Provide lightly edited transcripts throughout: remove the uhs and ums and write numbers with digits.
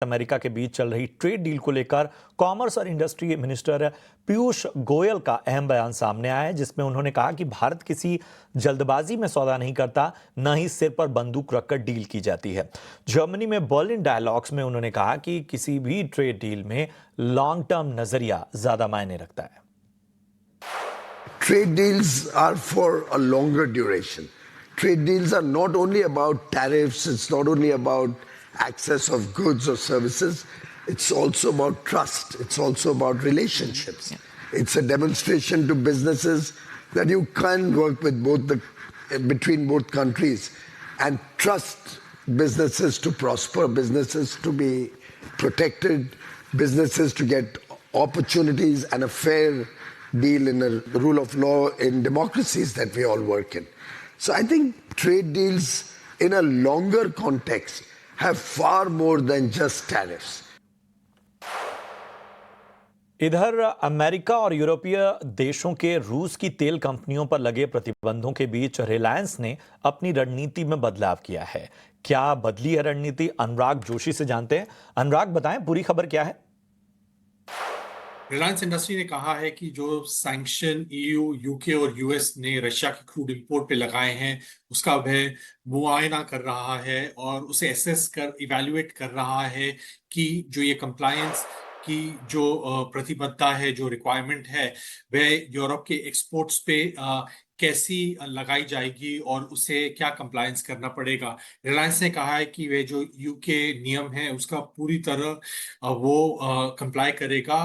America के बीच चल रही ट्रेड डील को लेकर कॉमर्स और इंडस्ट्री मिनिस्टर पीयूष गोयल का अहम बयान सामने आया है, जिसमें उन्होंने कहा कि भारत किसी जल्दबाजी में सौदा नहीं करता, न ही सिर पर बंदूक रखकर डील की जाती है। जर्मनी में बर्लिन डायलॉग्स में उन्होंने कहा कि किसी भी ट्रेड डील में लॉन्ग टर्म नजरिया ज्यादा मायने रखता है। Trade deals are for a longer duration. Trade deals are not only about tariffs, it's not only about access of goods or services, it's also about trust, it's also about relationships. It's a demonstration to businesses that you can work with between both countries and trust businesses to prosper, businesses to be protected, businesses to get opportunities and a fair deal in the rule of law in democracies that we all work in. So I think trade deals in a longer context have far more than just tariffs. इधर America और यूरोपीय देशों के रूस की तेल कंपनियों पर लगे प्रतिबंधों के बीच रिलायंस ने अपनी रणनीति में बदलाव किया है। क्या बदली है रणनीति? अनुराग जोशी से जानते हैं। अनुराग, बताएं पूरी खबर क्या है? रिलायंस इंडस्ट्री ने कहा है कि जो सैंक्शन ईयू, यूके और यूएस ने रशिया के क्रूड इंपोर्ट पे लगाए हैं, उसका वह मुआयना कर रहा है और उसे एसेस कर इवैल्यूएट कर रहा है कि जो ये कंप्लायंस की जो प्रतिबद्धता है, जो रिक्वायरमेंट है, वह यूरोप के एक्सपोर्ट्स पे कैसी लगाई जाएगी और उसे क्या कंप्लायंस करना पड़ेगा। रिलायंस ने कहा है कि वे जो यूके नियम है उसका पूरी तरह वो कंप्लाई करेगा।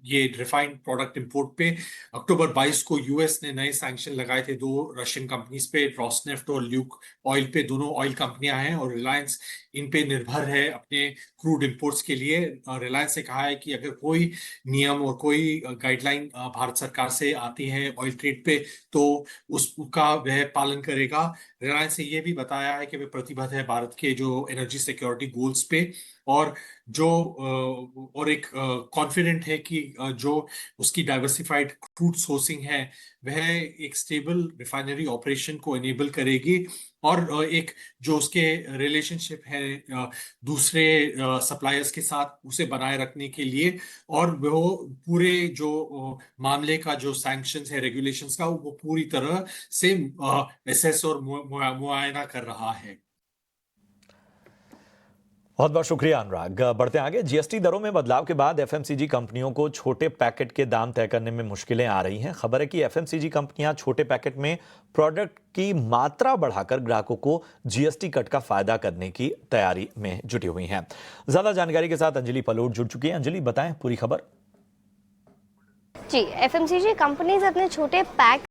ये रिफाइंड प्रोडक्ट इंपोर्ट पे अक्टूबर 22 को यूएस ने नए सैंक्शन लगाए थे दो रशियन कंपनीज पे, रॉसनेफ्ट और ल्यूक ऑयल पे। दोनों ऑयल कंपनियां हैं और रिलायंस इन पे निर्भर है अपने क्रूड इंपोर्ट्स के लिए। रिलायंस ने कहा है कि अगर कोई नियम और कोई गाइडलाइन भारत सरकार से आती है ऑयल ट्रेड पे तो उसका वह पालन करेगा। रिलायंस ने यह भी बताया है कि वह प्रतिबद्ध है भारत के जो एनर्जी सिक्योरिटी गोल्स पे और जो और एक कॉन्फिडेंट है कि जो उसकी डाइवर्सिफाइड क्रूड सोर्सिंग है वह एक स्टेबल रिफाइनरी ऑपरेशन को एनेबल करेगी और एक जो उसके रिलेशनशिप है दूसरे सप्लायर्स के साथ उसे बनाए रखने के लिए, और वो पूरे जो मामले का जो सैंक्शंस है, रेगुलेशंस का, वो पूरी तरह से एसेस और मुआयना कर रहा है। बहुत बहुत शुक्रिया अनुराग। बढ़ते आगे। जीएसटी दरों में बदलाव के बाद एफएमसीजी कंपनियों को छोटे पैकेट के दाम तय करने में मुश्किलें आ रही हैं। खबर है कि एफएमसीजी कंपनियां छोटे पैकेट में प्रोडक्ट की मात्रा बढ़ाकर ग्राहकों को जीएसटी कट का फायदा करने की तैयारी में जुटी हुई हैं। ज्यादा जानकारी के साथ अंजलि पलोट जुड़ चुकी है। अंजलि, बताएं पूरी खबर। जी, एफएमसीजी कंपनीज अपने छोटे पैक